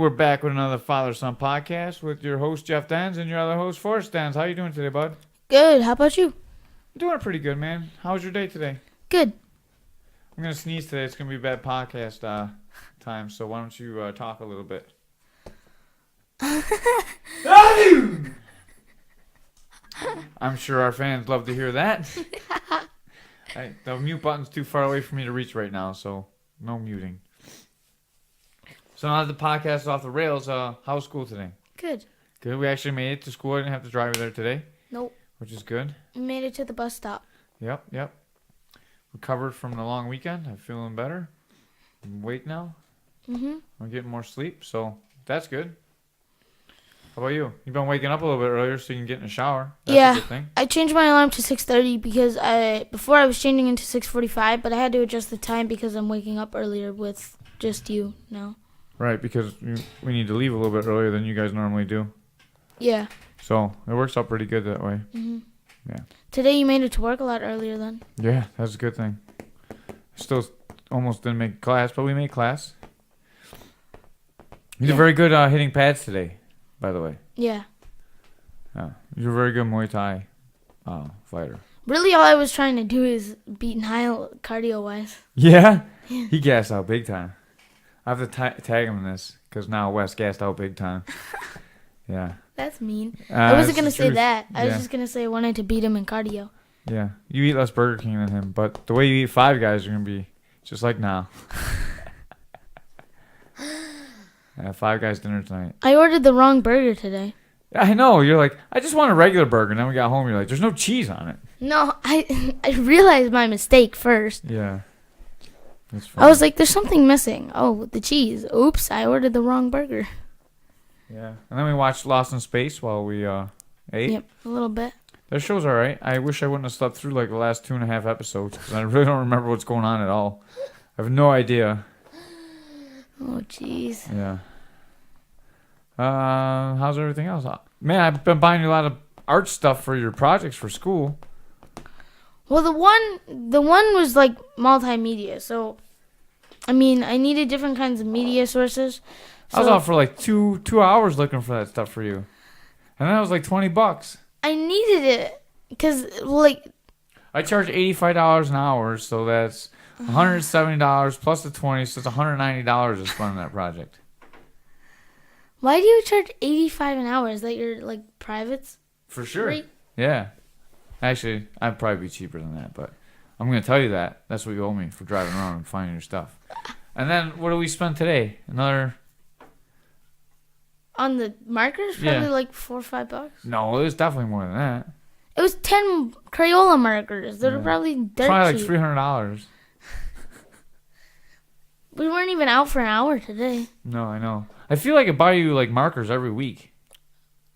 we're back with another Father-Son podcast with your host, Jeff Dens, and your other host, Forrest Dens. How you doing today, bud? Good. How about you? I'm doing pretty good, man. How was your day today? Good. I'm going to sneeze today. It's going to be bad podcast time, so why don't you talk a little bit? I'm sure our fans love to hear that. The mute button's too far away for me to reach right now, so no muting. So now that the podcast is off the rails, how was school today? Good. Good. We actually made it to school. I didn't have to drive you there today. Nope. Which is good. We made it to the bus stop. Yep. Recovered from the long weekend. I'm feeling better. I'm awake now. Mm-hmm. I'm getting more sleep, so that's good. How about you? You've been waking up a little bit earlier so you can get in the shower. That's a good thing. I changed my alarm to 6:30 because before I was changing into 6:45, but I had to adjust the time because I'm waking up earlier with just you now. Right, because we need to leave a little bit earlier than you guys normally do. Yeah. So it works out pretty good that way. Mm-hmm. Yeah. Today you made it to work a lot earlier then. Yeah, that's a good thing. Still almost didn't make class, but we made class. You did very good hitting pads today, by the way. Yeah. You're a very good Muay Thai fighter. Really, all I was trying to do is beat Niall cardio-wise. Yeah? He gassed out big time. I have to tag him in this because now Wes gassed out big time. Yeah. That's mean. I wasn't going to say that. I was Yeah. just going to say I wanted to beat him in cardio. Yeah. You eat less Burger King than him, but the way you eat Five Guys, you're going to be just like now. Five Guys dinner tonight. I ordered the wrong burger today. I know. You're like, I just want a regular burger. And then we got home, you're like, there's no cheese on it. No, I realized my mistake first. Yeah. That's I was like, there's something missing. Oh, the cheese. Oops, I ordered the wrong burger. Yeah. And then we watched Lost in Space while we ate. Yep, a little bit. That show's all right. I wish I wouldn't have slept through like the last 2.5 episodes because I really don't remember what's going on at all. I have no idea. Oh, jeez. Yeah. How's everything else? Man, I've been buying you a lot of art stuff for your projects for school. Well, the one was like multimedia, so I mean, I needed different kinds of media sources. So I was out for like two hours looking for that stuff for you, and that was like $20. I needed it because, like, I charge $85 an hour, so that's $170 plus the 20, so it's $190 to spend on that project. why do you charge $85 an hour? Is that your like privates? For sure. Rate? Yeah. Actually, I'd probably be cheaper than that, but I'm going to tell you that. That's what you owe me for driving around and finding your stuff. And then, what do we spend today? Another... On the markers? Probably like $4 or $5. No, it was definitely more than that. It was 10 Crayola markers. They're probably dirt Probably cheap. like $300. We weren't even out for an hour today. No, I know. I feel like I buy you like markers every week.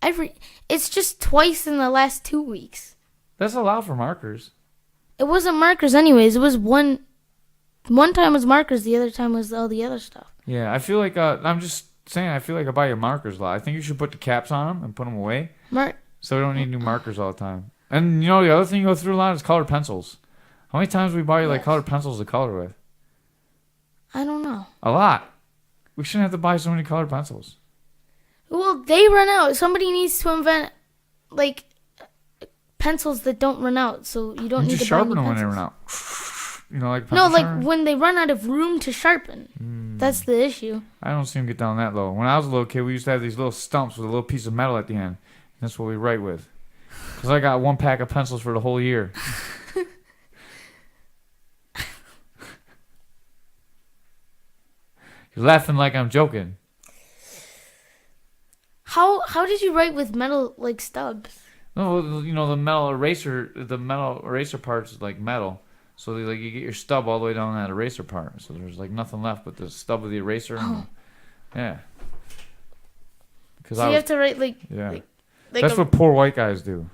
It's just twice in the last 2 weeks. That's a lot for markers. It wasn't markers anyways. It was one time was markers, the other time was all the other stuff. Yeah, I feel like I'm just saying. I feel like I buy you markers a lot. I think you should put the caps on them and put them away, so we don't need new markers all the time. And you know the other thing you go through a lot is colored pencils. How many times do we buy you like colored pencils to color with? I don't know. A lot. We shouldn't have to buy so many colored pencils. Well, they run out. Somebody needs to invent like pencils that don't run out, so you don't You need just to buy sharpen new them when they pencils. run out. You know, like No, pencil like sharpener? when they run out of room to sharpen. That's the issue. I don't see them get down that low. When I was a little kid, we used to have these little stumps with a little piece of metal at the end. That's what we write with. Because I got one pack of pencils for the whole year. You're laughing like I'm joking. How did you write with metal like stubs? No, you know the metal eraser parts is like metal. So like you get your stub all the way down that eraser part. So there's like nothing left but the stub of the eraser. Yeah. So you have to write like That's what poor white guys do.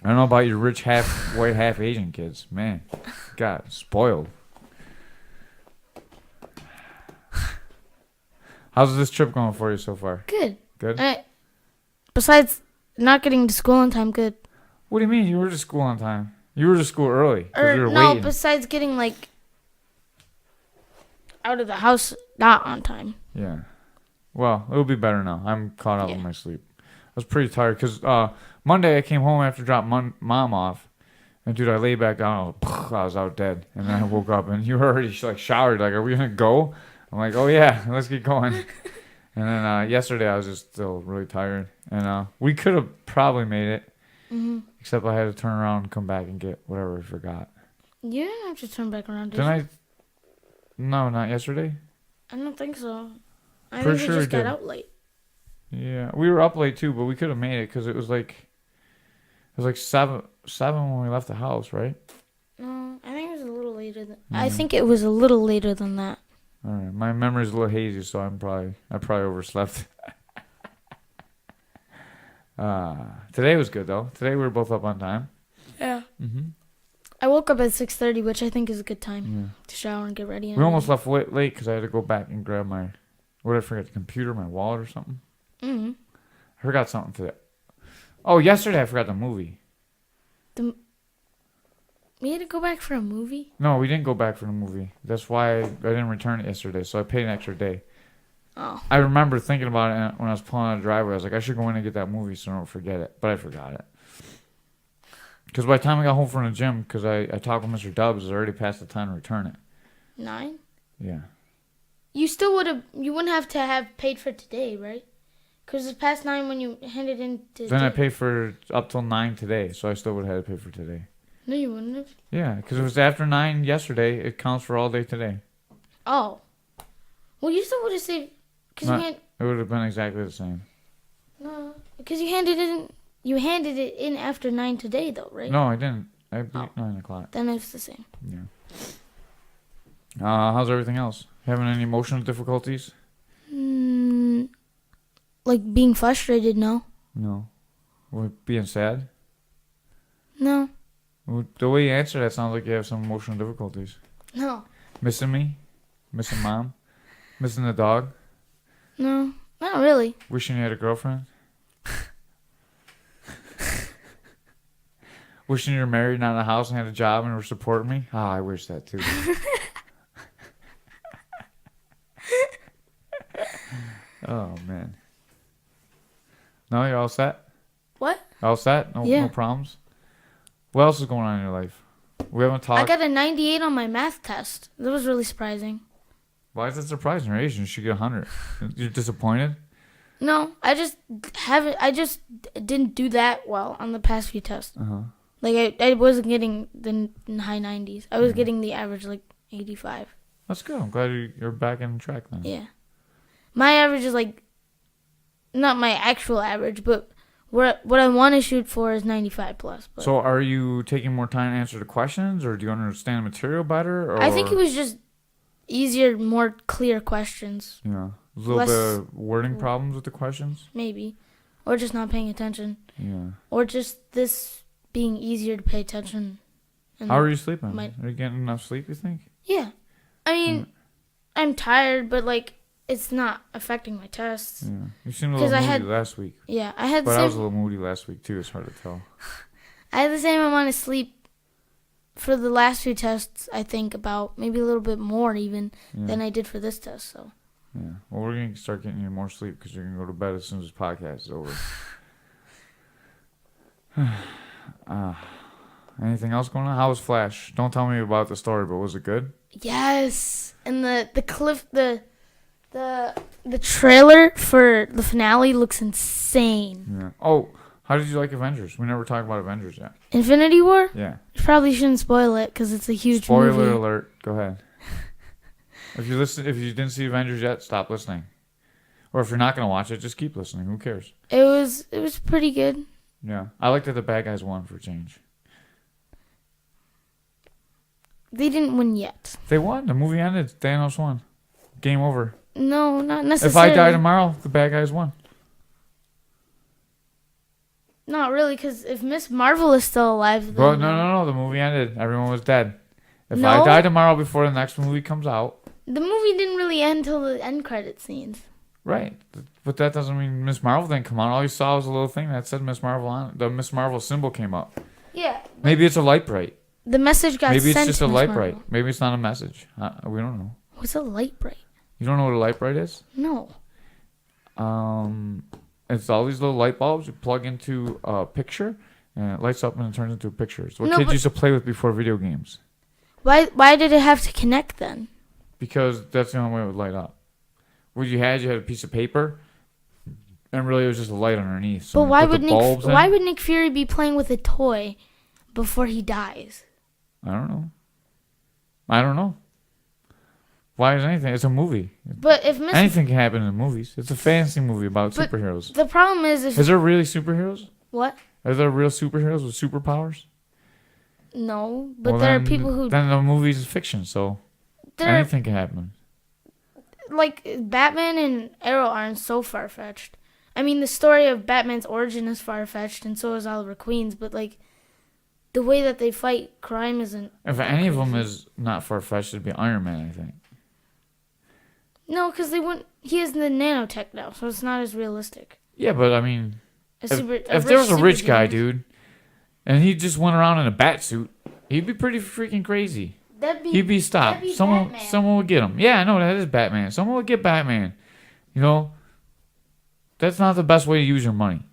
I don't know about your rich half white half Asian kids. Man, God, spoiled. How's this trip going for you so far? Good. Good? Besides not getting to school on time, good. What do you mean? You were to school on time. You were to school early. 'Cause you were No, waiting. besides getting like out of the house not on time. Yeah. Well, it'll be better now. I'm caught up with my sleep. I was pretty tired because Monday I came home after dropping mom off. And, dude, I lay back down. I was out dead. And then I woke up, and you were already, like, showered. Like, are we going to go? I'm like, oh, yeah, let's get going. And then yesterday I was just still really tired. And we could have probably made it. Mm-hmm. Except I had to turn around and come back and get whatever I forgot. You didn't have to turn back around, did you? you? No, not yesterday. I don't think so. I think we just got out late. Yeah, we were up late, too, but we could have made it because it was like 7 when we left the house, right? No, I think it was a little later than. I think it was a little later than that. All right, my memory's a little hazy, so I probably overslept. Today was good though. Today we were both up on time. Yeah. Mhm. I woke up at 6:30, which I think is a good time to shower and get ready. We almost left late because I had to go back and grab my. What did I forget? The computer, my wallet, or something. I forgot something today. Oh, yesterday I forgot the movie. We had to go back for a movie? No, we didn't go back for the movie. That's why I didn't return it yesterday, so I paid an extra day. Oh. I remember thinking about it when I was pulling out the driveway. I was like, I should go in and get that movie so I don't forget it. But I forgot it. Because by the time I got home from the gym, because I talked with Mr. Dubs, it was already past the time to return it. 9? Yeah. You still you wouldn't have to have paid for today, right? Because it's past 9 when you handed in today. Then I paid for up till 9 today, so I still would have had to pay for today. No, you wouldn't have. Yeah, because it was after 9 yesterday. It counts for all day today. Oh. Well, you still would have saved. It would have been exactly the same. No, because you handed it in after 9 today, though, right? No, I didn't. I beat 9 o'clock. Then it's the same. Yeah. How's everything else? Having any emotional difficulties? Like being frustrated, no. No. Being sad? No. The way you answer that sounds like you have some emotional difficulties. No. Missing me? Missing mom? Missing the dog? No, not really. Wishing you had a girlfriend? Wishing you were married, not in a house, and had a job and were supporting me? I wish that too. Oh, man. No, you're all set? What? All set? No problems? What else is going on in your life? We haven't talked. I got a 98 on my math test. That was really surprising. Why is that surprising? You're Asian. You should get 100. You're disappointed? No, I just didn't do that well on the past few tests. Like I wasn't getting the high 90s. I was getting the average like 85. That's good. I'm glad you're back on track then. Yeah. My average is like not my actual average, but what I want to shoot for is 95 plus. But. So are you taking more time to answer the questions, or do you understand the material better? Or? I think it was just easier, more clear questions. Yeah. A little bit of wording problems with the questions? Maybe. Or just not paying attention. Yeah. Or just this being easier to pay attention. How are you sleeping? Are you getting enough sleep, you think? Yeah. I mean, I'm tired, but like, it's not affecting my tests. Yeah. You seemed a little moody last week. Yeah. I was a little moody last week, too. It's hard to tell. I had the same amount of sleep for the last few tests, I think, about maybe a little bit more even than I did for this test, so. Yeah. Well, we're going to start getting you more sleep because you're going to go to bed as soon as this podcast is over. Anything else going on? How was Flash? Don't tell me about the story, but was it good? Yes. And the trailer for the finale looks insane. Yeah. Oh, how did you like Avengers? We never talked about Avengers yet. Infinity War? Yeah. You probably shouldn't spoil it because it's a huge movie. Spoiler alert. Go ahead. If you didn't see Avengers yet, stop listening. Or if you're not going to watch it, just keep listening. Who cares? It was pretty good. Yeah. I like that the bad guys won for a change. They didn't win yet. They won. The movie ended. Thanos won. Game over. No, not necessarily. If I die tomorrow, the bad guys won. Not really, because if Miss Marvel is still alive... Then Well, no. The movie ended. Everyone was dead. If I die tomorrow before the next movie comes out... The movie didn't really end until the end credit scenes. Right. But that doesn't mean Miss Marvel didn't come on. All you saw was a little thing that said Miss Marvel on it. The Miss Marvel symbol came up. Yeah. Maybe it's a light bright. The message got sent. Maybe it's just a light bright. Maybe it's not a message. We don't know. What's a light bright? You don't know what a light bright is? No. It's all these little light bulbs you plug into a picture, and it lights up and it turns into a picture. It's what kids used to play with before video games. Why did it have to connect then? Because that's the only way it would light up. What you had a piece of paper, and really it was just a light underneath. So but why would Nick Fury be playing with a toy before he dies? I don't know. Why is anything? It's a movie. But if anything can happen in movies. It's a fantasy movie about superheroes. The problem is there really superheroes? What? Are there real superheroes with superpowers? No, but there are people who... Then the movie's is fiction, so anything can happen. Like, Batman and Arrow aren't so far-fetched. I mean, the story of Batman's origin is far-fetched, and so is Oliver Queen's, but, like, the way that they fight crime isn't... If any of them is not far-fetched, it'd be Iron Man, I think. No, because he has the nanotech now, so it's not as realistic. Yeah, but, I mean... If there was a rich guy, dude, and he just went around in a bat suit, he'd be pretty freaking crazy. He'd be stopped. Someone would get him. Yeah, I know, that is Batman. Someone would get Batman. You know, that's not the best way to use your money.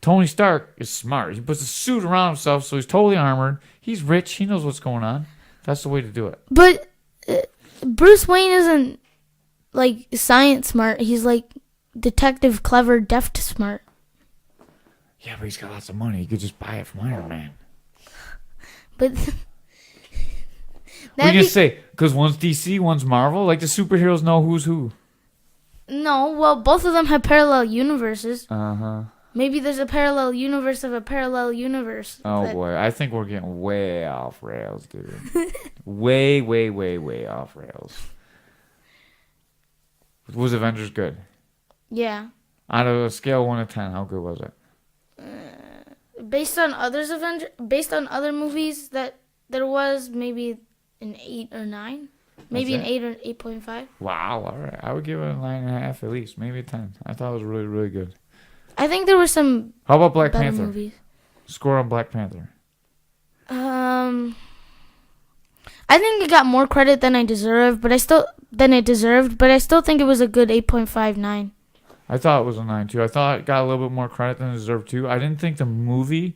Tony Stark is smart. He puts a suit around himself, so he's totally armored. He's rich. He knows what's going on. That's the way to do it. But Bruce Wayne isn't, like, science smart. He's, like, detective, clever, deft smart. Yeah, but he's got lots of money. He could just buy it from Iron Man. But... What are you going to say? Because one's DC, one's Marvel? Like, the superheroes know who's who. No, well, both of them have parallel universes. Uh-huh. Maybe there's a parallel universe of a parallel universe. Oh, boy. I think we're getting way off rails, dude. way, way, way, way off rails. Was Avengers good? Yeah. Out of a scale of 1 to 10, how good was it? Based on other movies that there was, maybe an 8 or 9. Maybe an 8 or 8.5. Wow, all right. I would give it a 9.5 at least. Maybe a 10. I thought it was really, really good. I think there were some How about Black better Panther? Movies. Score on Black Panther. I think it got more credit than I deserved, but I still think it was a good 8.59. I thought it was a 9 too. I thought it got a little bit more credit than it deserved too. I didn't think the movie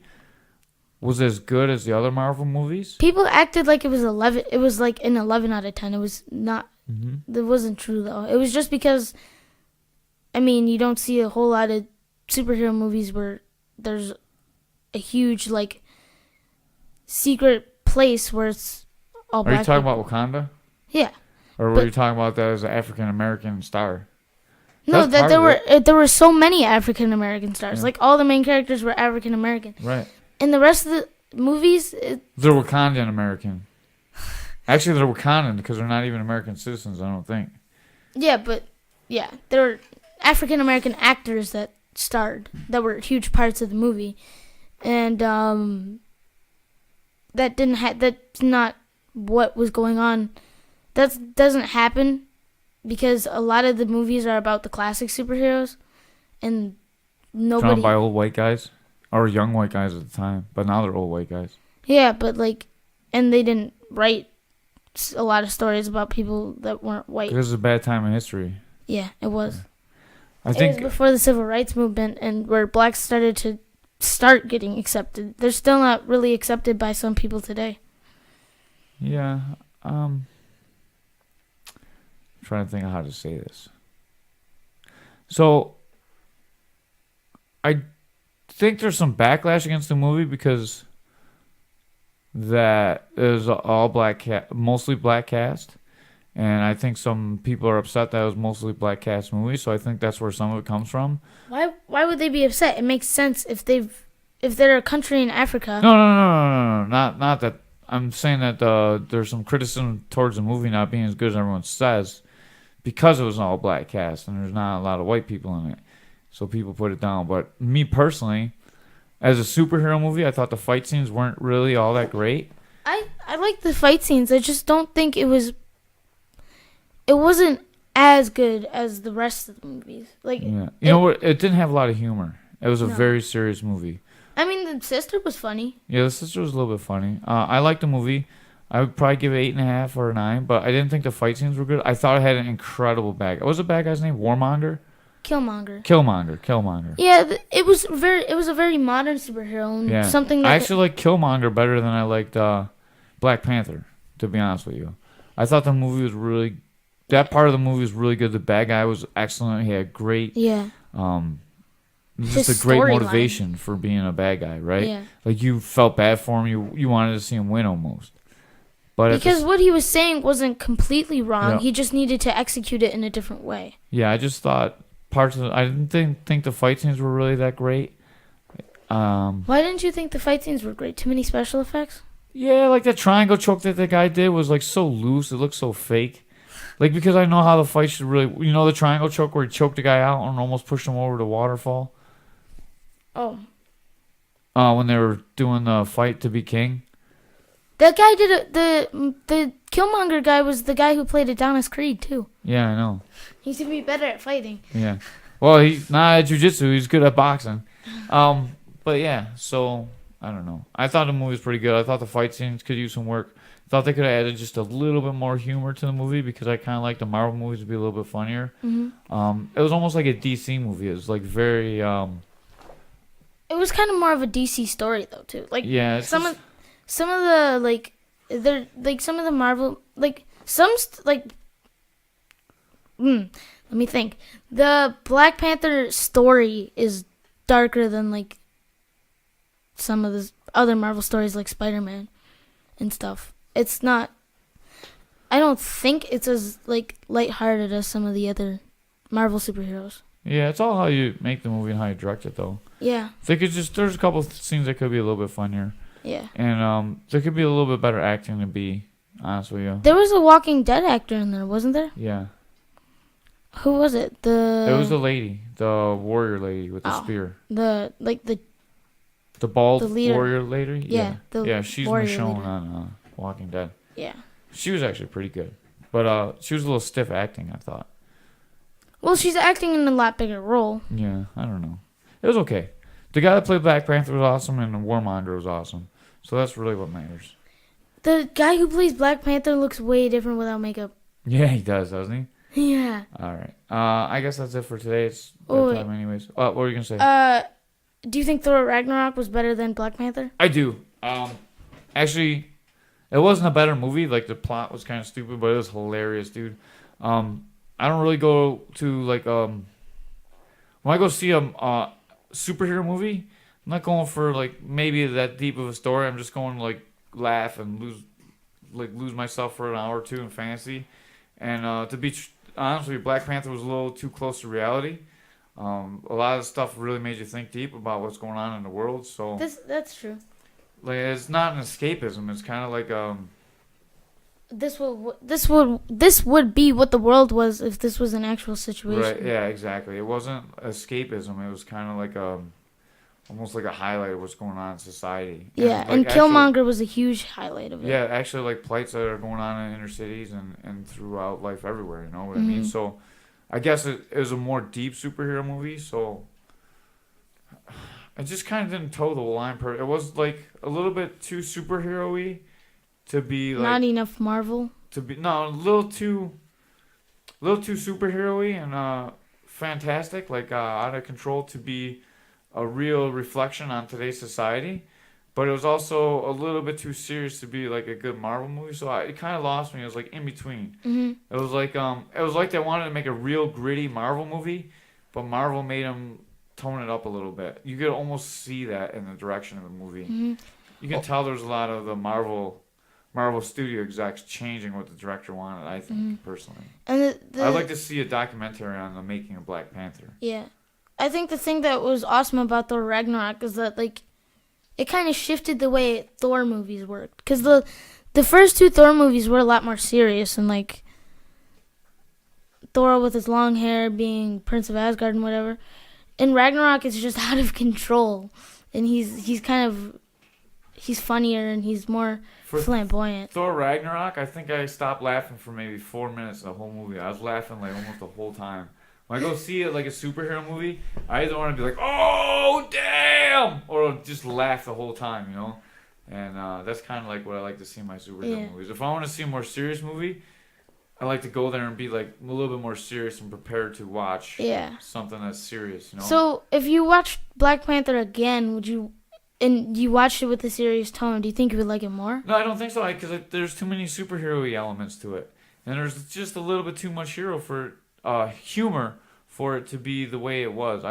was as good as the other Marvel movies. People acted like it was 11. It was like an 11 out of 10. It was not. Mm-hmm. That wasn't true though. It was just because, I mean, you don't see a whole lot of superhero movies where there's a huge like secret place where it's all black. Are you talking people. about Wakanda? Yeah. Or were you talking about that as an African American star? No, that there were so many African American stars. Yeah. Like all the main characters were African American. Right. And the rest of the movies, they're Wakandan American. Actually, they're Wakandan because they're not even American citizens. I don't think. Yeah, but yeah, there were African American actors that starred that were huge parts of the movie, and that's not what was going on. That doesn't happen because a lot of the movies are about the classic superheroes, and nobody. Drawn by old white guys or young white guys at the time, but now they're old white guys. Yeah, but like, and they didn't write a lot of stories about people that weren't white. It was a bad time in history. Yeah, it was. Yeah. It was before the civil rights movement and where blacks started to start getting accepted. They're still not really accepted by some people today. Yeah. I'm trying to think of how to say this. So, I think there's some backlash against the movie because that is all black mostly black cast. And I think some people are upset that it was mostly black cast movie, so I think that's where some of it comes from. Why would they be upset? It makes sense if they're a country in Africa. No. Not that. I'm saying that there's some criticism towards the movie not being as good as everyone says because it was an all black cast and there's not a lot of white people in it. So people put it down. But me personally, as a superhero movie, I thought the fight scenes weren't really all that great. I like the fight scenes. I just don't think it wasn't as good as the rest of the movies. Like, yeah. You know what? It didn't have a lot of humor. It was a very serious movie. I mean, the sister was funny. Yeah, the sister was a little bit funny. I liked the movie. I would probably give it 8.5 or a 9, but I didn't think the fight scenes were good. I thought it had an incredible bad guy. What was the bad guy's name? Warmonger? Killmonger. Yeah, it was a very modern superhero. And something that I actually like Killmonger better than I liked Black Panther, to be honest with you. I thought the movie was really, that part of the movie was really good. The bad guy was excellent. He had great, just a great motivation for being a bad guy, right? Yeah. Like you felt bad for him. You wanted to see him win almost. But because what he was saying wasn't completely wrong. Yeah. He just needed to execute it in a different way. Yeah, I just thought I didn't think the fight scenes were really that great. Why didn't you think the fight scenes were great? Too many special effects? Yeah, like the triangle choke that the guy did was like so loose. It looked so fake. Like because I know how the fight should really, the triangle choke where he choked the guy out and almost pushed him over the waterfall. Oh. When they were doing the fight to be king. That guy did it. The Killmonger guy was the guy who played Adonis Creed too. Yeah, I know. He should be better at fighting. Yeah. Well, he's not at jiu-jitsu. He's good at boxing. But yeah, so I don't know. I thought the movie was pretty good. I thought the fight scenes could use some work. I thought they could have added just a little bit more humor to the movie because I kind of like the Marvel movies to be a little bit funnier. Mm-hmm. It was almost like a DC movie. It was like very. It was kind of more of a DC story though too. Like yeah, some of the like they're like some of the Marvel like some like. Let me think. The Black Panther story is darker than like some of the other Marvel stories like Spider-Man and stuff. It's not. I don't think it's as like lighthearted as some of the other Marvel superheroes. Yeah, it's all how you make the movie and how you direct it, though. Yeah. There's a couple of scenes that could be a little bit funnier. Yeah. And there could be a little bit better acting, to be honest with you. There was a Walking Dead actor in there, wasn't there? Yeah. Who was it? It was the lady, the warrior lady with the spear. The bald leader. warrior lady. Yeah. She's Michonne on Walking Dead. Yeah. She was actually pretty good, but she was a little stiff acting, I thought. Well, she's acting in a lot bigger role. Yeah, I don't know. It was okay. The guy that played Black Panther was awesome, and the Warmonger was awesome. So that's really what matters. The guy who plays Black Panther looks way different without makeup. Yeah, he does, doesn't he? Yeah. All right. I guess that's it for today. It's bedtime anyways. What were you going to say? Do you think Thor Ragnarok was better than Black Panther? I do. Actually, it wasn't a better movie. Like, the plot was kind of stupid, but it was hilarious, dude. I don't really go to, like, when I go see a superhero movie, I'm not going for, like, maybe that deep of a story. I'm just going to, like, laugh and lose myself for an hour or two in fantasy. And to be honest with you, Black Panther was a little too close to reality. A lot of stuff really made you think deep about what's going on in the world. So that's true. Like, it's not an escapism. It's kind of like This would be what the world was if this was an actual situation. Right? Yeah, exactly. It wasn't escapism. It was kind of like almost like a highlight of what's going on in society. Yeah, and Killmonger was a huge highlight of it. Yeah, actually, like plights that are going on in inner cities and throughout life everywhere. You know what I mean? So, I guess it was a more deep superhero movie. So, it just kind of didn't toe the line. It was like a little bit too superhero-y to be like not enough Marvel. A little too superhero-y and fantastic, like out of control to be a real reflection on today's society, but it was also a little bit too serious to be like a good Marvel movie. So it kind of lost me. It was like in between. Mm-hmm. It was like they wanted to make a real gritty Marvel movie, but Marvel made them tone it up a little bit. You could almost see that in the direction of the movie. Mm-hmm. You can tell there's a lot of the Marvel studio execs changing what the director wanted, I think, personally. And I'd like to see a documentary on the making of Black Panther. Yeah. I think the thing that was awesome about Thor Ragnarok is that, like, it kind of shifted the way Thor movies worked. Because the first two Thor movies were a lot more serious and, like, Thor with his long hair being Prince of Asgard and whatever. In Ragnarok, it's just out of control. And he's funnier and he's more flamboyant. Thor Ragnarok, I think I stopped laughing for maybe 4 minutes the whole movie. I was laughing like almost the whole time. When I go see it like a superhero movie, I either want to be like, oh, damn! Or just laugh the whole time, you know? And that's kind of like what I like to see in my superhero movies. If I want to see a more serious movie, I like to go there and be like a little bit more serious and prepared to watch something that's serious, you know? So if you watched Black Panther again, and you watched it with a serious tone, do you think you would like it more? No, I don't think so, because there's too many superhero-y elements to it. And there's just a little bit too much humor for it to be the way it was.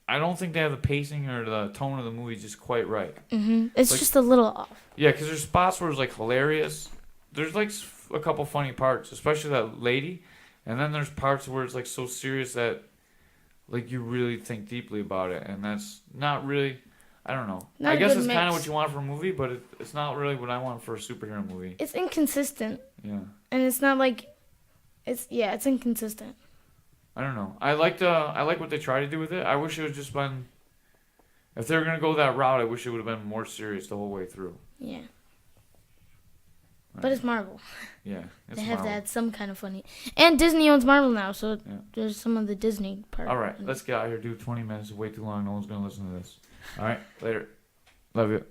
I don't think they have the pacing or the tone of the movie just quite right. Mm-hmm. It's like, just a little off. Yeah, because there's spots where it's like hilarious. There's like a couple funny parts, especially that lady. And then there's parts where it's like so serious that like you really think deeply about it. And that's not really... I don't know. I guess it's kind of what you want for a movie, but it's not really what I want for a superhero movie. It's inconsistent. Yeah. And it's not like... It's inconsistent. I don't know. I like what they try to do with it. I wish it would just been... If they were going to go that route, I wish it would have been more serious the whole way through. Yeah. Right. But it's Marvel. Yeah, they have to add some kind of funny... And Disney owns Marvel now, so there's some of the Disney part. All right, let's get out of here, dude. 20 minutes is way too long. No one's going to listen to this. All right, later. Love you.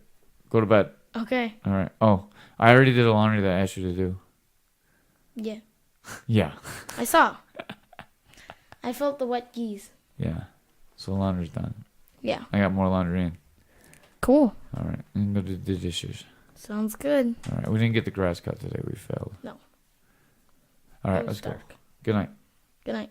Go to bed. Okay. All right. Oh, I already did the laundry that I asked you to do. Yeah. Yeah. I saw. I felt the wet geese. Yeah. So the laundry's done. Yeah. I got more laundry in. Cool. All right. And go do the dishes. Sounds good. All right. We didn't get the grass cut today. We failed. No. All right. Let's go. Good night. Good night.